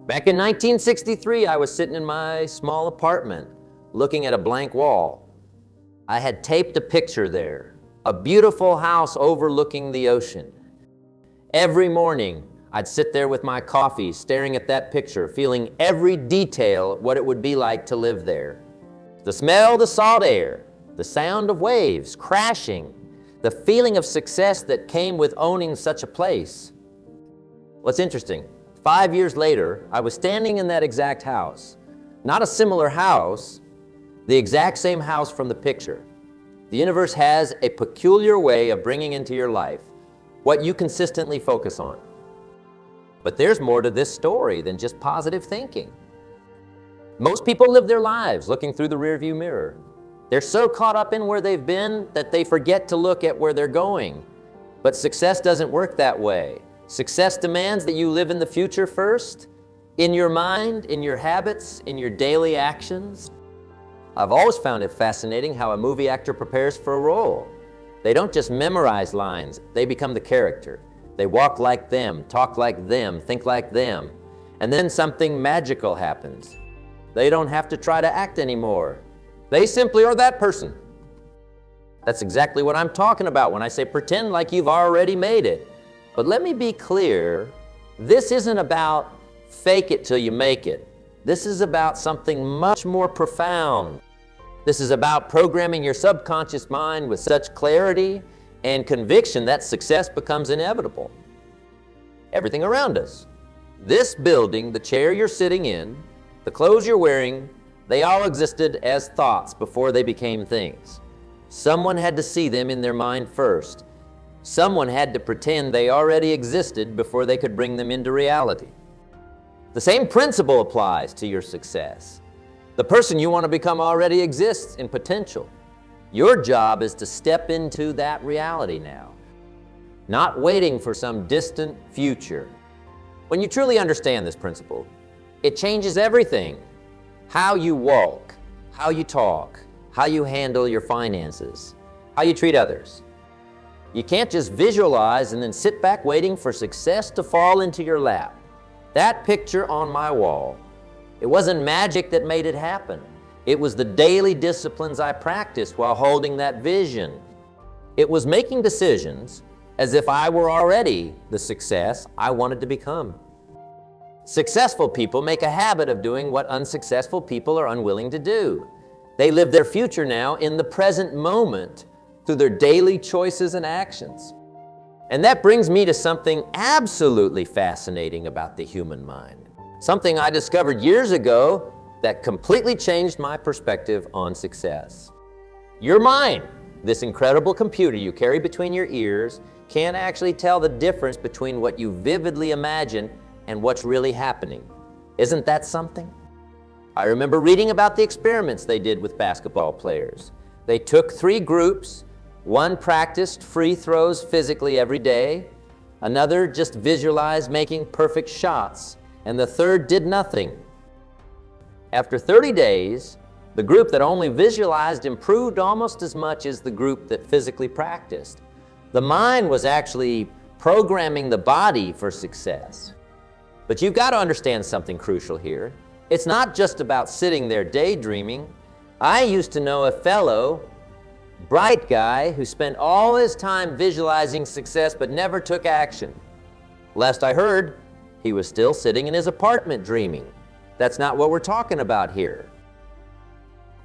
Back in 1963, I was sitting in my small apartment, looking at a blank wall. I had taped a picture there, a beautiful house overlooking the ocean. Every morning, I'd sit there with my coffee, staring at that picture, feeling every detail of what it would be like to live there. The smell of the salt air, the sound of waves crashing, the feeling of success that came with owning such a place. What's interesting, 5 years later, I was standing in that exact house. Not a similar house, the exact same house from the picture. The universe has a peculiar way of bringing into your life what you consistently focus on. But there's more to this story than just positive thinking. Most people live their lives looking through the rearview mirror. They're so caught up in where they've been that they forget to look at where they're going. But success doesn't work that way. Success demands that you live in the future first, in your mind, in your habits, in your daily actions. I've always found it fascinating how a movie actor prepares for a role. They don't just memorize lines, they become the character. They walk like them, talk like them, think like them. And then something magical happens. They don't have to try to act anymore. They simply are that person. That's exactly what I'm talking about when I say pretend like you've already made it. But let me be clear, this isn't about fake it till you make it. This is about something much more profound. This is about programming your subconscious mind with such clarity and conviction that success becomes inevitable. Everything around us, this building, the chair you're sitting in, the clothes you're wearing, they all existed as thoughts before they became things. Someone had to see them in their mind first. Someone had to pretend they already existed before they could bring them into reality. The same principle applies to your success. The person you want to become already exists in potential. Your job is to step into that reality now, not waiting for some distant future. When you truly understand this principle, it changes everything. How you walk, how you talk, how you handle your finances, how you treat others. You can't just visualize and then sit back waiting for success to fall into your lap. That picture on my wall, it wasn't magic that made it happen. It was the daily disciplines I practiced while holding that vision. It was making decisions as if I were already the success I wanted to become. Successful people make a habit of doing what unsuccessful people are unwilling to do. They live their future now in the present moment through their daily choices and actions. And that brings me to something absolutely fascinating about the human mind. Something I discovered years ago that completely changed my perspective on success. Your mind, this incredible computer you carry between your ears, can't actually tell the difference between what you vividly imagine and what's really happening. Isn't that something? I remember reading about the experiments they did with basketball players. They took 3 groups. One practiced free throws physically every day. Another just visualized making perfect shots. And the third did nothing. After 30 days, the group that only visualized improved almost as much as the group that physically practiced. The mind was actually programming the body for success. But you've got to understand something crucial here. It's not just about sitting there daydreaming. I used to know a fellow, bright guy, who spent all his time visualizing success but never took action. Last I heard, he was still sitting in his apartment dreaming. That's not what we're talking about here.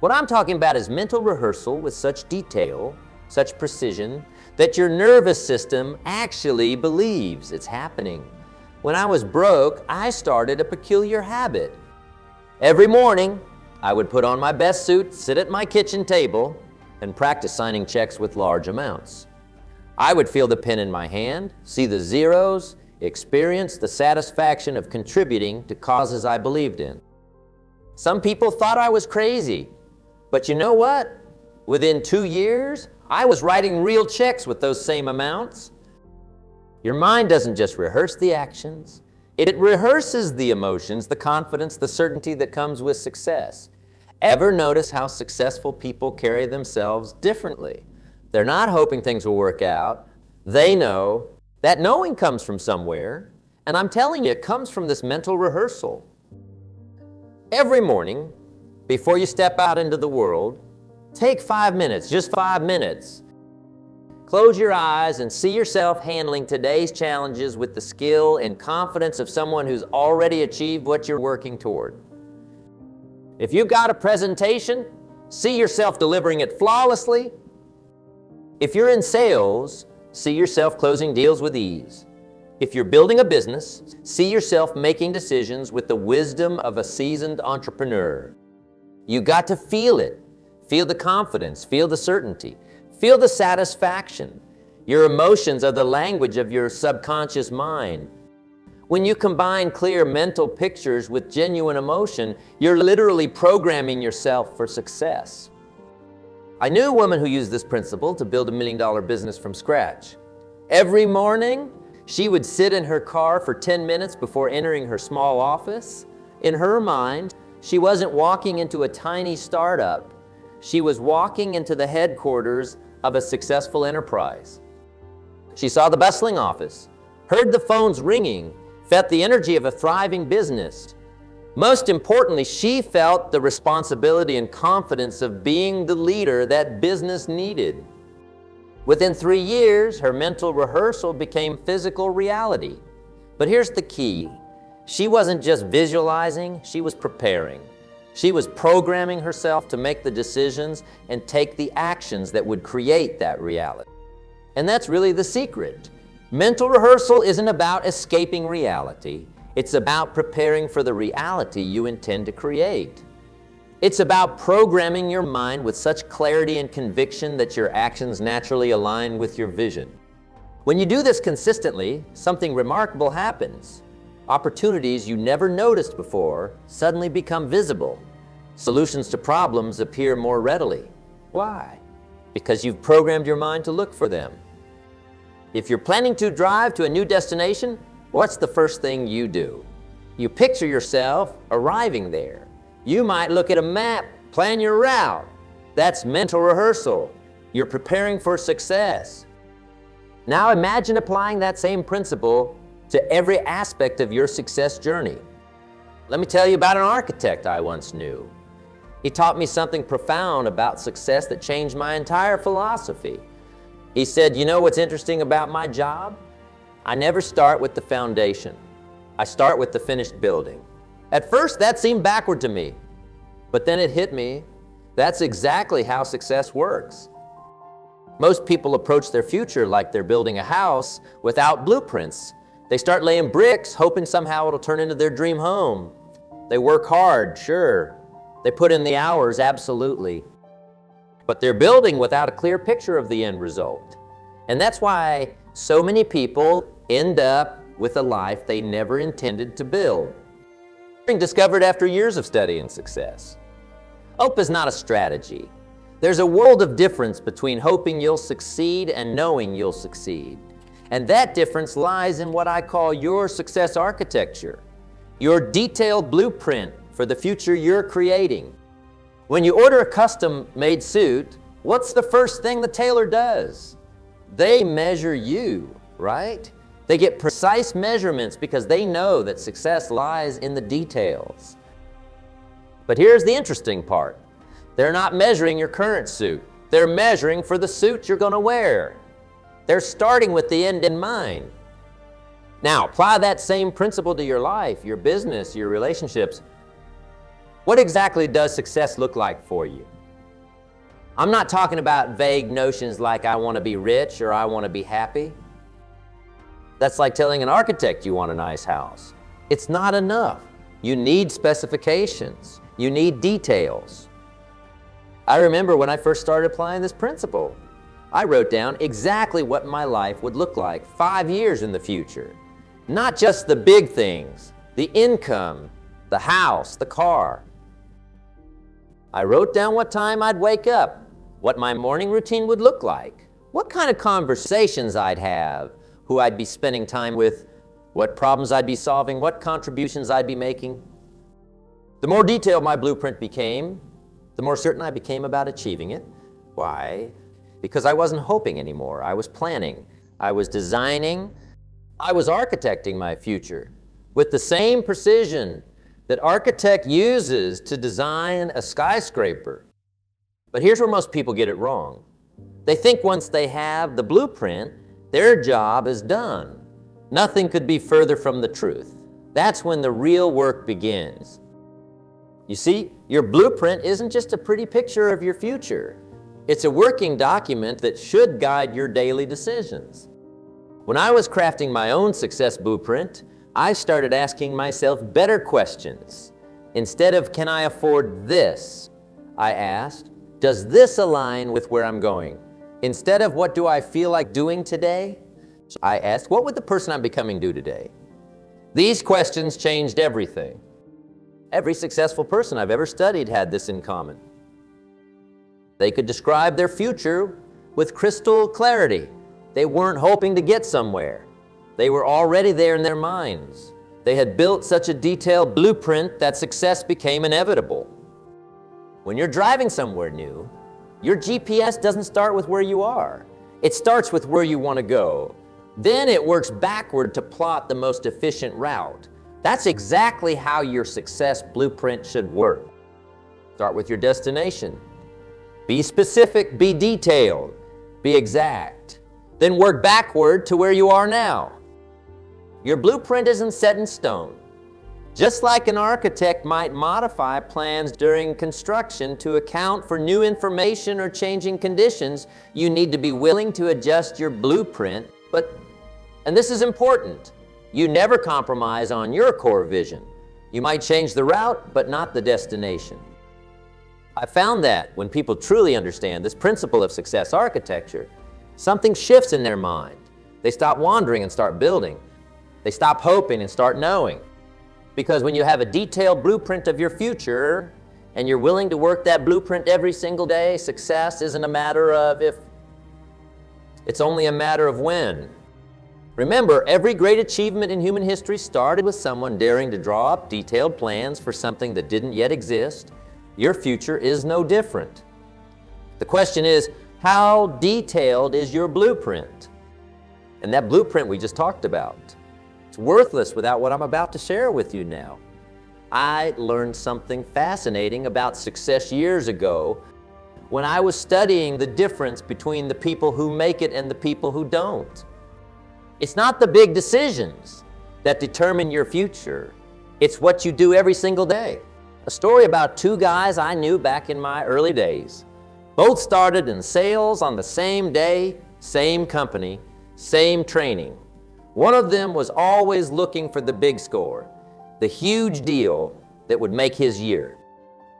What I'm talking about is mental rehearsal with such detail, such precision, that your nervous system actually believes it's happening. When I was broke, I started a peculiar habit. Every morning, I would put on my best suit, sit at my kitchen table, and practice signing checks with large amounts. I would feel the pen in my hand, see the zeros, experience the satisfaction of contributing to causes I believed in. Some people thought I was crazy, but you know what? Within 2 years, I was writing real checks with those same amounts. Your mind doesn't just rehearse the actions, it rehearses the emotions, the confidence, the certainty that comes with success. Ever notice how successful people carry themselves differently? They're not hoping things will work out. They know. That knowing comes from somewhere, and I'm telling you, it comes from this mental rehearsal. Every morning, before you step out into the world, take 5 minutes, just 5 minutes. Close your eyes and see yourself handling today's challenges with the skill and confidence of someone who's already achieved what you're working toward. If you've got a presentation, see yourself delivering it flawlessly. If you're in sales, see yourself closing deals with ease. If you're building a business, see yourself making decisions with the wisdom of a seasoned entrepreneur. You got to feel it. Feel the confidence, feel the certainty, feel the satisfaction. Your emotions are the language of your subconscious mind. When you combine clear mental pictures with genuine emotion, you're literally programming yourself for success. I knew a woman who used this principle to build $1 million business from scratch. Every morning, she would sit in her car for 10 minutes before entering her small office. In her mind, she wasn't walking into a tiny startup. She was walking into the headquarters of a successful enterprise. She saw the bustling office, heard the phones ringing, felt the energy of a thriving business. Most importantly, she felt the responsibility and confidence of being the leader that business needed. Within 3 years, her mental rehearsal became physical reality. But here's the key. She wasn't just visualizing, she was preparing. She was programming herself to make the decisions and take the actions that would create that reality. And that's really the secret. Mental rehearsal isn't about escaping reality. It's about preparing for the reality you intend to create. It's about programming your mind with such clarity and conviction that your actions naturally align with your vision. When you do this consistently, something remarkable happens. Opportunities you never noticed before suddenly become visible. Solutions to problems appear more readily. Why? Because you've programmed your mind to look for them. If you're planning to drive to a new destination, what's the first thing you do? You picture yourself arriving there. You might look at a map, plan your route. That's mental rehearsal. You're preparing for success. Now imagine applying that same principle to every aspect of your success journey. Let me tell you about an architect I once knew. He taught me something profound about success that changed my entire philosophy. He said, you know what's interesting about my job? I never start with the foundation. I start with the finished building. At first, that seemed backward to me, but then it hit me. That's exactly how success works. Most people approach their future like they're building a house without blueprints. They start laying bricks, hoping somehow it'll turn into their dream home. They work hard, sure. They put in the hours, absolutely. But they're building without a clear picture of the end result. And that's why so many people end up with a life they never intended to build. Discovered after years of study and success. Hope is not a strategy. There's a world of difference between hoping you'll succeed and knowing you'll succeed. And that difference lies in what I call your success architecture, your detailed blueprint for the future you're creating. When you order a custom-made suit, what's the first thing the tailor does? They measure you, right? They get precise measurements because they know that success lies in the details. But here's the interesting part. They're not measuring your current suit. They're measuring for the suit you're going to wear. They're starting with the end in mind. Now, apply that same principle to your life, your business, your relationships. What exactly does success look like for you? I'm not talking about vague notions like I want to be rich or I want to be happy. That's like telling an architect you want a nice house. It's not enough. You need specifications. You need details. I remember when I first started applying this principle, I wrote down exactly what my life would look like 5 years in the future. Not just the big things, the income, the house, the car. I wrote down what time I'd wake up, what my morning routine would look like, what kind of conversations I'd have, who I'd be spending time with, what problems I'd be solving, what contributions I'd be making. The more detailed my blueprint became, the more certain I became about achieving it. Why? Because I wasn't hoping anymore. I was planning. I was designing. I was architecting my future with the same precision, that architect uses to design a skyscraper. But here's where most people get it wrong. They think once they have the blueprint, their job is done. Nothing could be further from the truth. That's when the real work begins. You see, your blueprint isn't just a pretty picture of your future. It's a working document that should guide your daily decisions. When I was crafting my own success blueprint, I started asking myself better questions. Instead of, can I afford this? I asked, does this align with where I'm going? Instead of, what do I feel like doing today? I asked, what would the person I'm becoming do today? These questions changed everything. Every successful person I've ever studied had this in common. They could describe their future with crystal clarity. They weren't hoping to get somewhere. They were already there in their minds. They had built such a detailed blueprint that success became inevitable. When you're driving somewhere new, your GPS doesn't start with where you are. It starts with where you want to go. Then it works backward to plot the most efficient route. That's exactly how your success blueprint should work. Start with your destination. Be specific, be detailed, be exact. Then work backward to where you are now. Your blueprint isn't set in stone. Just like an architect might modify plans during construction to account for new information or changing conditions, you need to be willing to adjust your blueprint. And this is important, you never compromise on your core vision. You might change the route, but not the destination. I found that when people truly understand this principle of success architecture, something shifts in their mind. They stop wandering and start building. They stop hoping and start knowing. Because when you have a detailed blueprint of your future and you're willing to work that blueprint every single day, success isn't a matter of if, it's only a matter of when. Remember, every great achievement in human history started with someone daring to draw up detailed plans for something that didn't yet exist. Your future is no different. The question is, how detailed is your blueprint? And that blueprint we just talked about, it's worthless without what I'm about to share with you now. I learned something fascinating about success years ago when I was studying the difference between the people who make it and the people who don't. It's not the big decisions that determine your future. It's what you do every single day. A story about two guys I knew back in my early days. Both started in sales on the same day, same company, same training. One of them was always looking for the big score, the huge deal that would make his year.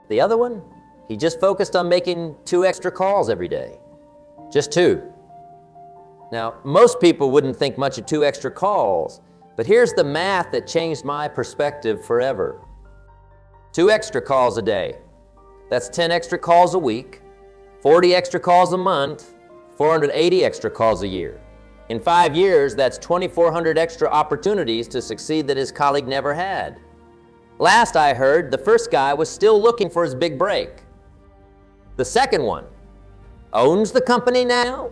The other one, he just focused on making 2 extra calls every day. Just 2. Now, most people wouldn't think much of 2 extra calls, but here's the math that changed my perspective forever. 2 extra calls a day. That's 10 extra calls a week, 40 extra calls a month, 480 extra calls a year. In 5 years, that's 2,400 extra opportunities to succeed that his colleague never had. Last I heard, the first guy was still looking for his big break. The second one owns the company now.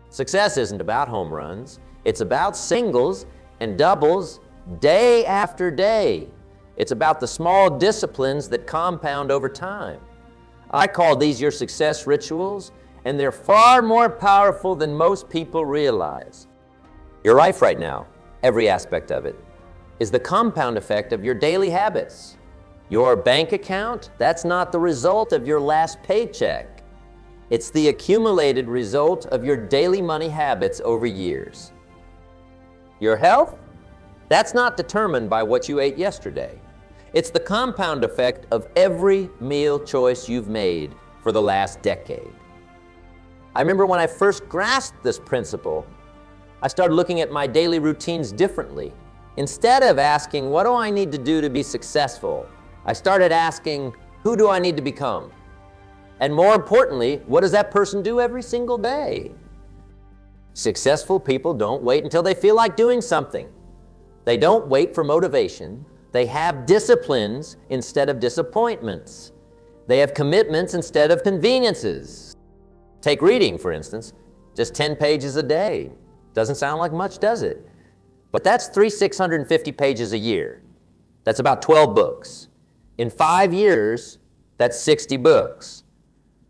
Success isn't about home runs. It's about singles and doubles day after day. It's about the small disciplines that compound over time. I call these your success rituals, and they're far more powerful than most people realize. Your life right now, every aspect of it, is the compound effect of your daily habits. Your bank account, that's not the result of your last paycheck. It's the accumulated result of your daily money habits over years. Your health, that's not determined by what you ate yesterday. It's the compound effect of every meal choice you've made for the last decade. I remember when I first grasped this principle, I started looking at my daily routines differently. Instead of asking, what do I need to do to be successful? I started asking, who do I need to become? And more importantly, what does that person do every single day? Successful people don't wait until they feel like doing something. They don't wait for motivation. They have disciplines instead of disappointments. They have commitments instead of conveniences. Take reading, for instance, just 10 pages a day. Doesn't sound like much, does it? But that's 650 pages a year. That's about 12 books. In 5 years, that's 60 books.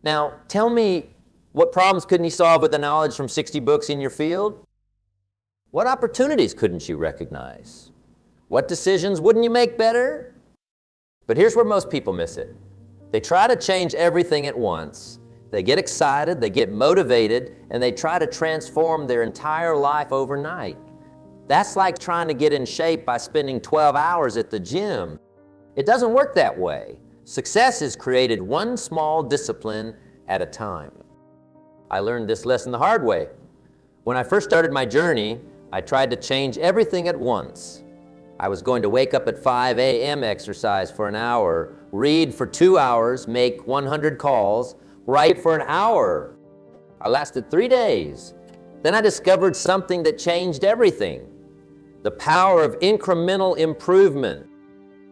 Now, tell me, what problems couldn't you solve with the knowledge from 60 books in your field? What opportunities couldn't you recognize? What decisions wouldn't you make better? But here's where most people miss it. They try to change everything at once. They get excited, they get motivated, and they try to transform their entire life overnight. That's like trying to get in shape by spending 12 hours at the gym. It doesn't work that way. Success is created one small discipline at a time. I learned this lesson the hard way. When I first started my journey, I tried to change everything at once. I was going to wake up at 5 a.m., exercise for an hour, read for 2 hours, make 100 calls, write for an hour. I lasted 3 days. Then I discovered something that changed everything. The power of incremental improvement.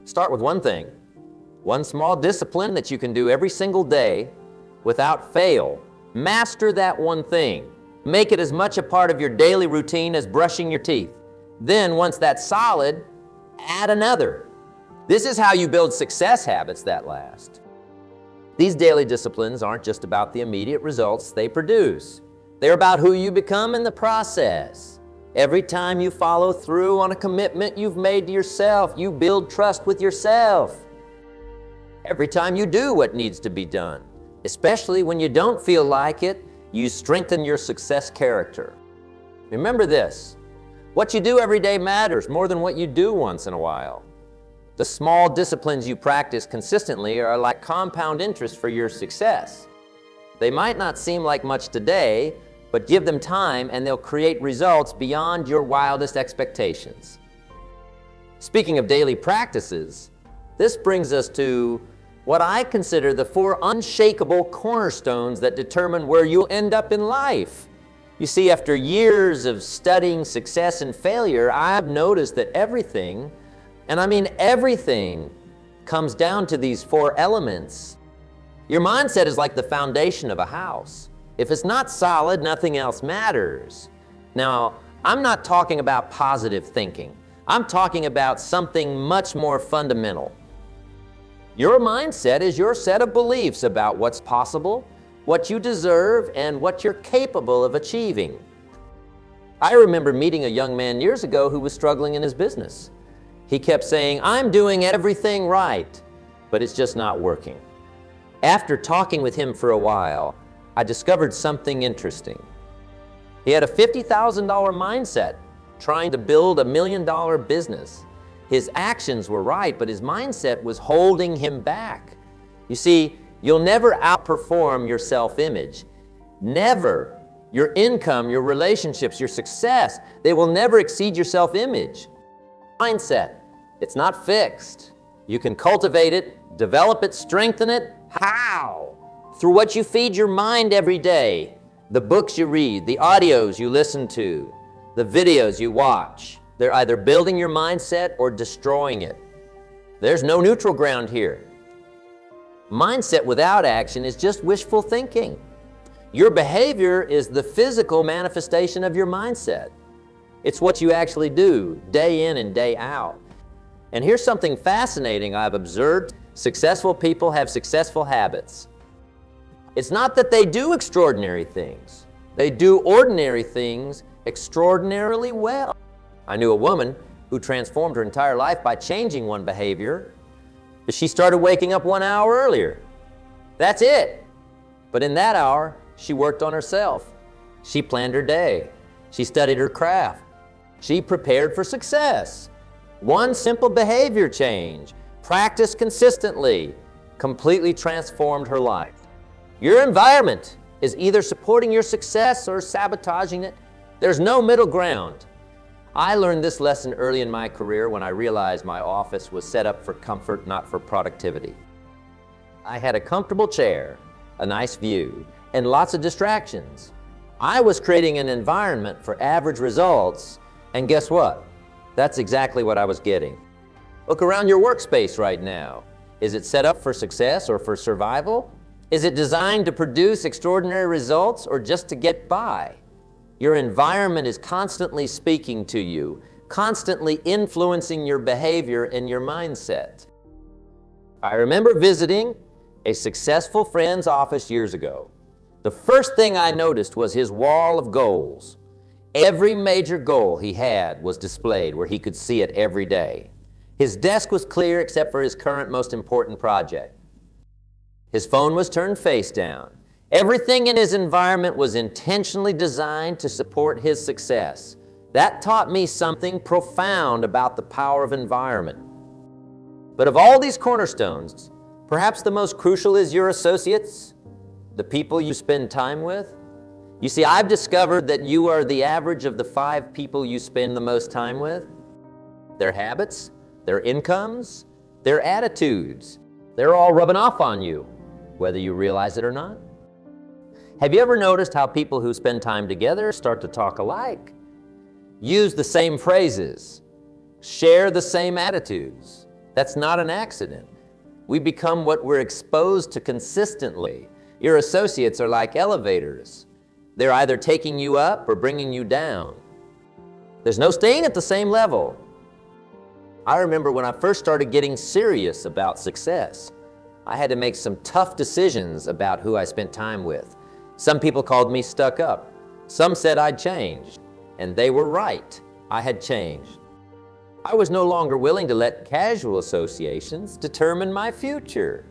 Start with one thing, one small discipline that you can do every single day without fail. Master that one thing. Make it as much a part of your daily routine as brushing your teeth. Then, once that's solid, add another. This is how you build success habits that last. These daily disciplines aren't just about the immediate results they produce. They're about who you become in the process. Every time you follow through on a commitment you've made to yourself, you build trust with yourself. Every time you do what needs to be done, especially when you don't feel like it, you strengthen your success character. Remember this, what you do every day matters more than what you do once in a while. The small disciplines you practice consistently are like compound interest for your success. They might not seem like much today, but give them time and they'll create results beyond your wildest expectations. Speaking of daily practices, this brings us to what I consider the 4 unshakable cornerstones that determine where you'll end up in life. You see, after years of studying success and failure, I've noticed that everything, and I mean everything, comes down to these 4 elements. Your mindset is like the foundation of a house. If it's not solid, nothing else matters. Now, I'm not talking about positive thinking. I'm talking about something much more fundamental. Your mindset is your set of beliefs about what's possible, what you deserve, and what you're capable of achieving. I remember meeting a young man years ago who was struggling in his business. He kept saying, "I'm doing everything right, but it's just not working." After talking with him for a while, I discovered something interesting. He had a $50,000 mindset, trying to build a $1 million business. His actions were right, but his mindset was holding him back. You see, you'll never outperform your self-image. Never. Your income, your relationships, your success, they will never exceed your self-image. Mindset, it's not fixed. You can cultivate it, develop it, strengthen it. How? Through what you feed your mind every day, the books you read, the audios you listen to, the videos you watch. They're either building your mindset or destroying it. There's no neutral ground here. Mindset without action is just wishful thinking. Your behavior is the physical manifestation of your mindset. It's what you actually do, day in and day out. And here's something fascinating I've observed. Successful people have successful habits. It's not that they do extraordinary things. They do ordinary things extraordinarily well. I knew a woman who transformed her entire life by changing one behavior. She started waking up 1 hour earlier. That's it. But in that hour, she worked on herself. She planned her day. She studied her craft. She prepared for success. One simple behavior change, practiced consistently, completely transformed her life. Your environment is either supporting your success or sabotaging it. There's no middle ground. I learned this lesson early in my career when I realized my office was set up for comfort, not for productivity. I had a comfortable chair, a nice view, and lots of distractions. I was creating an environment for average results, and guess what? That's exactly what I was getting. Look around your workspace right now. Is it set up for success or for survival? Is it designed to produce extraordinary results or just to get by? Your environment is constantly speaking to you. constantly influencing your behavior and your mindset. I remember visiting a successful friend's office years ago. The first thing I noticed was his wall of goals. Every major goal he had was displayed where he could see it every day. His desk was clear except for his current most important project. His phone was turned face down. Everything in his environment was intentionally designed to support his success. That taught me something profound about the power of environment. But of all these cornerstones, perhaps the most crucial is your associates, the people you spend time with. You see, I've discovered that you are the average of the 5 people you spend the most time with. Their habits, their incomes, their attitudes, they're all rubbing off on you, whether you realize it or not. Have you ever noticed how people who spend time together start to talk alike, use the same phrases, share the same attitudes? That's not an accident. We become what we're exposed to consistently. Your associates are like elevators. They're either taking you up or bringing you down. There's no staying at the same level. I remember when I first started getting serious about success, I had to make some tough decisions about who I spent time with. Some people called me stuck up. Some said I'd changed, and they were right. I had changed. I was no longer willing to let casual associations determine my future.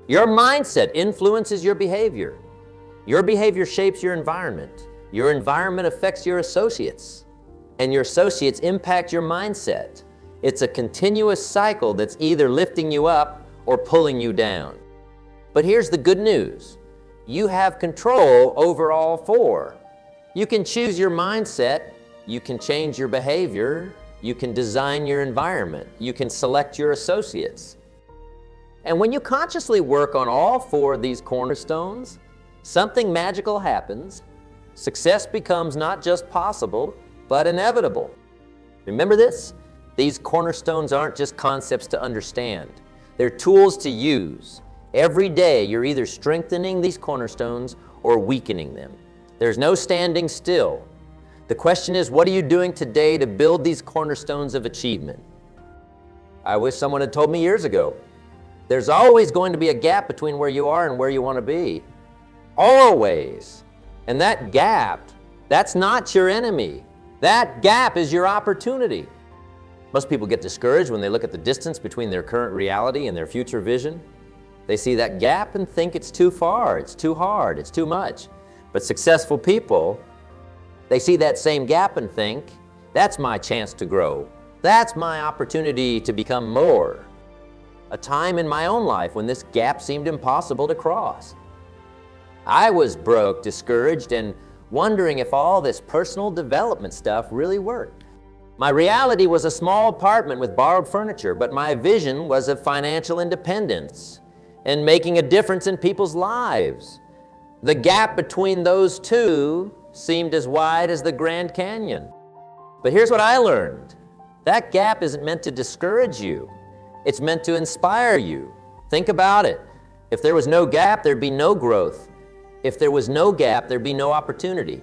Your mindset influences your behavior. Your behavior shapes your environment. Your environment affects your associates, and your associates impact your mindset. It's a continuous cycle that's either lifting you up or pulling you down. But here's the good news. You have control over all 4. You can choose your mindset, you can change your behavior, you can design your environment, you can select your associates. And when you consciously work on all 4 of these cornerstones, something magical happens. Success becomes not just possible, but inevitable. Remember this? These cornerstones aren't just concepts to understand. They're tools to use. Every day you're either strengthening these cornerstones or weakening them. There's no standing still. The question is, what are you doing today to build these cornerstones of achievement? I wish someone had told me years ago. There's always going to be a gap between where you are and where you want to be. Always. And that gap, that's not your enemy. That gap is your opportunity. Most people get discouraged when they look at the distance between their current reality and their future vision. They see that gap and think it's too far, it's too hard, it's too much. But successful people, they see that same gap and think, that's my chance to grow. That's my opportunity to become more. A time in my own life when this gap seemed impossible to cross. I was broke, discouraged, and wondering if all this personal development stuff really worked. My reality was a small apartment with borrowed furniture, but my vision was of financial independence and making a difference in people's lives. The gap between those two seemed as wide as the Grand Canyon. But here's what I learned. That gap isn't meant to discourage you. It's meant to inspire you. Think about it. If there was no gap, there'd be no growth. If there was no gap, there'd be no opportunity.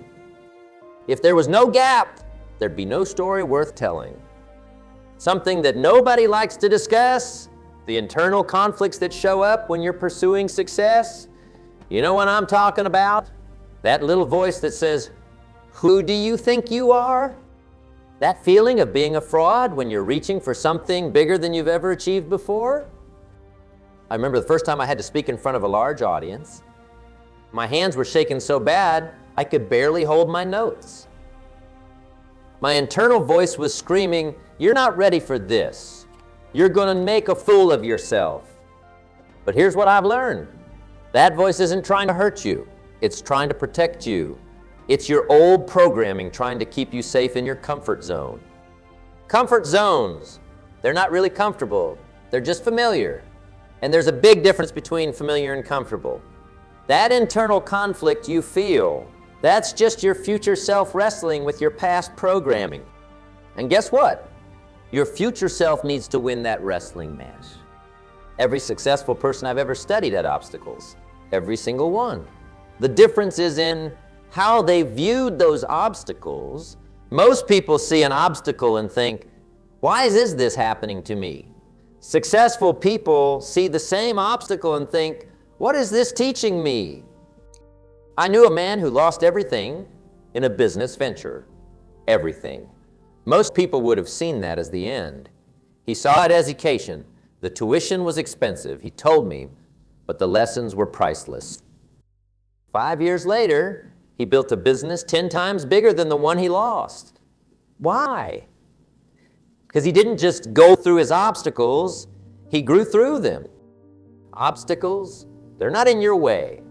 If there was no gap, there'd be no story worth telling. Something that nobody likes to discuss, the internal conflicts that show up when you're pursuing success. You know what I'm talking about? That little voice that says, "Who do you think you are?" That feeling of being a fraud when you're reaching for something bigger than you've ever achieved before. I remember the first time I had to speak in front of a large audience. My hands were shaking so bad, I could barely hold my notes. My internal voice was screaming, "You're not ready for this. You're going to make a fool of yourself." But here's what I've learned. That voice isn't trying to hurt you. It's trying to protect you. It's your old programming trying to keep you safe in your comfort zone. Comfort zones, they're not really comfortable. They're just familiar. And there's a big difference between familiar and comfortable. That internal conflict you feel, that's just your future self wrestling with your past programming. And guess what? Your future self needs to win that wrestling match. Every successful person I've ever studied had obstacles. Every single one. The difference is in how they viewed those obstacles Most people see an obstacle and think, why is this happening to me? Successful people see the same obstacle and think, what is this teaching me? I knew a man who lost everything in a business venture. Everything. Most people would have seen that as the end. He saw it as education. The tuition was expensive, he told me, but the lessons were priceless. 5 years later, he built a business 10 times bigger than the one he lost. Why? Because he didn't just go through his obstacles, he grew through them. Obstacles, they're not in your way.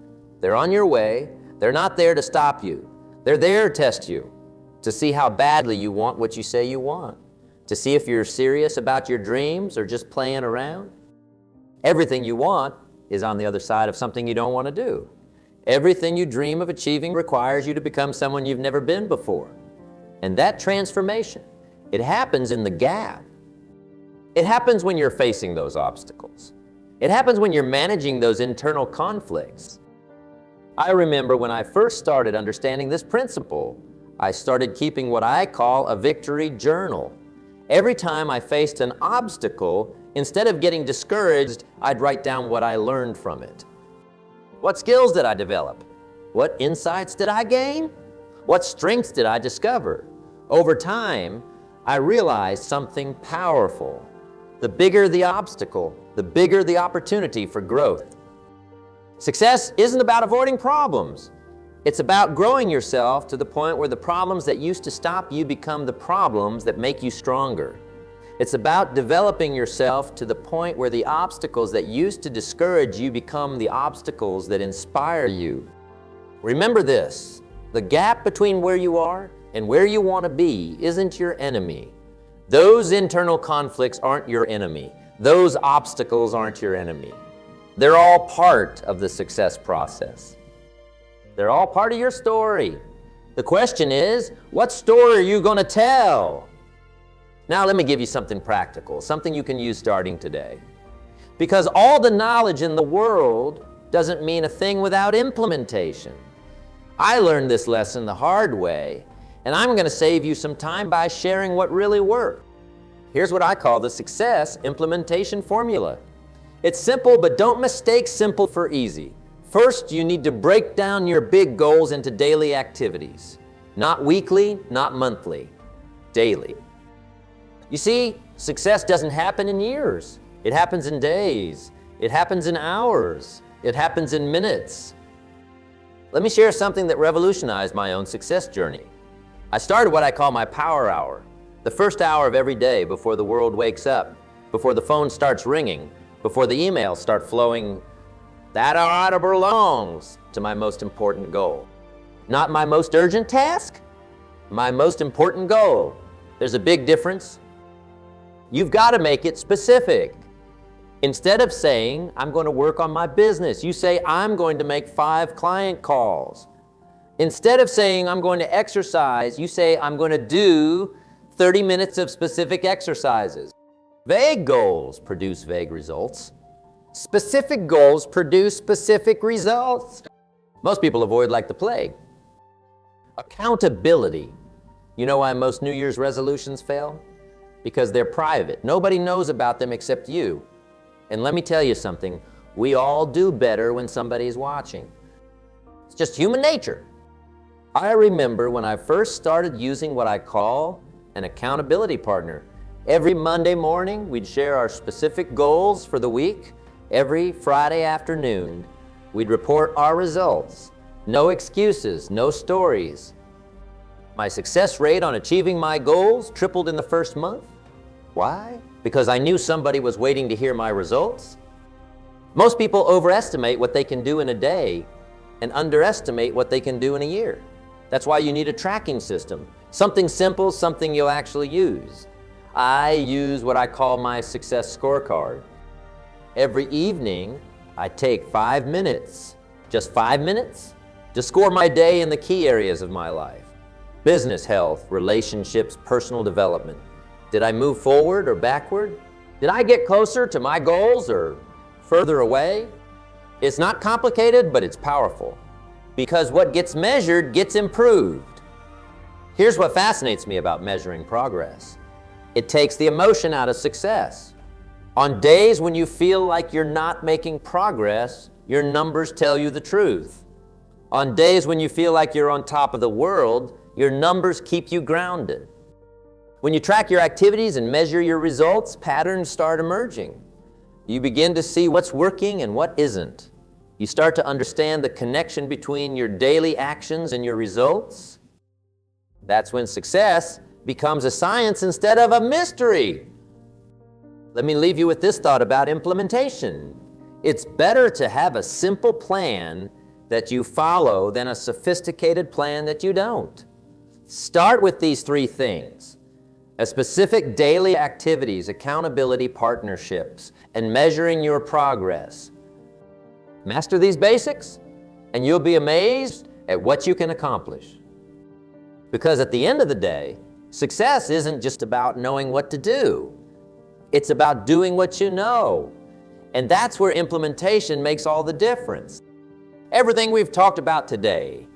They're on your way. They're not there to stop you. They're there to test you, to see how badly you want what you say you want, to see if you're serious about your dreams or just playing around. Everything you want is on the other side of something you don't want to do. Everything you dream of achieving requires you to become someone you've never been before. And that transformation, it happens in the gap. It happens when you're facing those obstacles. It happens when you're managing those internal conflicts. I remember when I first started understanding this principle, I started keeping what I call a victory journal. Every time I faced an obstacle, instead of getting discouraged, I'd write down what I learned from it. What skills did I develop? What insights did I gain? What strengths did I discover? Over time, I realized something powerful. The bigger the obstacle, the bigger the opportunity for growth. Success isn't about avoiding problems. It's about growing yourself to the point where the problems that used to stop you become the problems that make you stronger. It's about developing yourself to the point where the obstacles that used to discourage you become the obstacles that inspire you. Remember this, the gap between where you are and where you want to be isn't your enemy. Those internal conflicts aren't your enemy. Those obstacles aren't your enemy. They're all part of the success process. They're all part of your story. The question is, what story are you going to tell? Now let me give you something practical, something you can use starting today. Because all the knowledge in the world doesn't mean a thing without implementation. I learned this lesson the hard way, and I'm going to save you some time by sharing what really worked. Here's what I call the success implementation formula. It's simple, but don't mistake simple for easy. First, you need to break down your big goals into daily activities. Not weekly, not monthly, daily. You see, success doesn't happen in years. It happens in days. It happens in hours. It happens in minutes. Let me share something that revolutionized my own success journey. I started what I call my power hour, the first hour of every day before the world wakes up, before the phone starts ringing, before the emails start flowing. That hour belongs to my most important goal. Not my most urgent task, my most important goal. There's a big difference. You've got to make it specific. Instead of saying, I'm going to work on my business, you say, I'm going to make 5 client calls. Instead of saying, I'm going to exercise, you say, I'm going to do 30 minutes of specific exercises. Vague goals produce vague results. Specific goals produce specific results. Most people avoid like the plague. Accountability. You know why most New Year's resolutions fail? Because they're private. Nobody knows about them except you. And let me tell you something, we all do better when somebody's watching. It's just human nature. I remember when I first started using what I call an accountability partner. Every Monday morning, we'd share our specific goals for the week. Every Friday afternoon, we'd report our results. No excuses, no stories. My success rate on achieving my goals tripled in the first month. Why? Because I knew somebody was waiting to hear my results. Most people overestimate what they can do in a day and underestimate what they can do in a year. That's why you need a tracking system. Something simple, something you'll actually use. I use what I call my success scorecard. Every evening, I take 5 minutes, just 5 minutes, to score my day in the key areas of my life. Business health, relationships, personal development. Did I move forward or backward? Did I get closer to my goals or further away? It's not complicated, but it's powerful. Because what gets measured gets improved. Here's what fascinates me about measuring progress. It takes the emotion out of success. On days when you feel like you're not making progress, your numbers tell you the truth. On days when you feel like you're on top of the world, your numbers keep you grounded. When you track your activities and measure your results, patterns start emerging. You begin to see what's working and what isn't. You start to understand the connection between your daily actions and your results. That's when success becomes a science instead of a mystery. Let me leave you with this thought about implementation. It's better to have a simple plan that you follow than a sophisticated plan that you don't. Start with these three things: a specific daily activities, accountability, partnerships, and measuring your progress. Master these basics, and you'll be amazed at what you can accomplish. Because at the end of the day, success isn't just about knowing what to do. It's about doing what you know. And that's where implementation makes all the difference. Everything we've talked about today,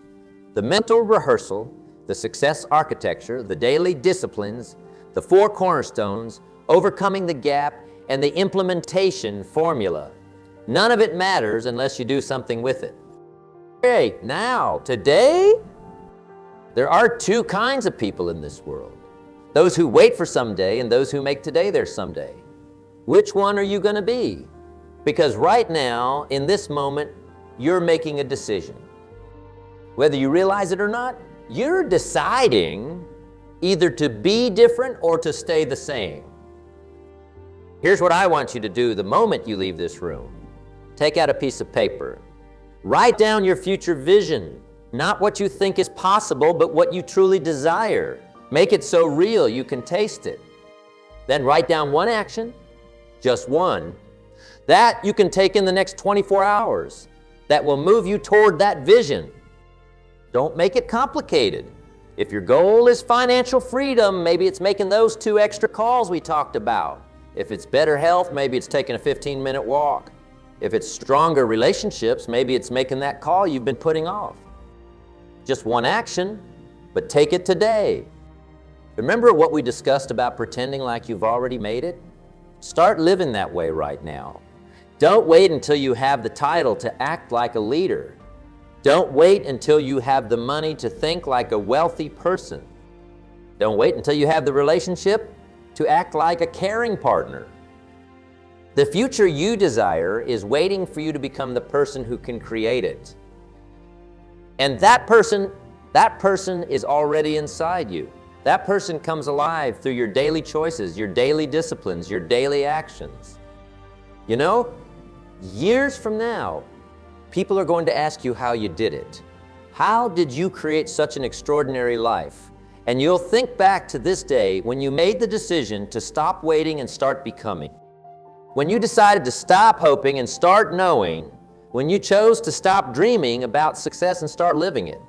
the mental rehearsal, the success architecture, the daily disciplines, the 4 cornerstones, overcoming the gap, and the implementation formula. None of it matters unless you do something with it. Hey, now, today, there are 2 kinds of people in this world. Those who wait for someday and those who make today their someday. Which one are you going to be? Because right now, in this moment, you're making a decision. Whether you realize it or not, you're deciding either to be different or to stay the same. Here's what I want you to do the moment you leave this room. Take out a piece of paper. Write down your future vision, not what you think is possible, but what you truly desire. Make it so real you can taste it. Then write down one action, just one, that you can take in the next 24 hours that will move you toward that vision. Don't make it complicated. If your goal is financial freedom, maybe it's making those 2 extra calls we talked about. If it's better health, maybe it's taking a 15-minute walk. If it's stronger relationships, maybe it's making that call you've been putting off. Just one action, but take it today. Remember what we discussed about pretending like you've already made it? Start living that way right now. Don't wait until you have the title to act like a leader. Don't wait until you have the money to think like a wealthy person. Don't wait until you have the relationship to act like a caring partner. The future you desire is waiting for you to become the person who can create it. And that person is already inside you. That person comes alive through your daily choices, your daily disciplines, your daily actions. You know, years from now, people are going to ask you how you did it. How did you create such an extraordinary life? And you'll think back to this day when you made the decision to stop waiting and start becoming. When you decided to stop hoping and start knowing. When you chose to stop dreaming about success and start living it.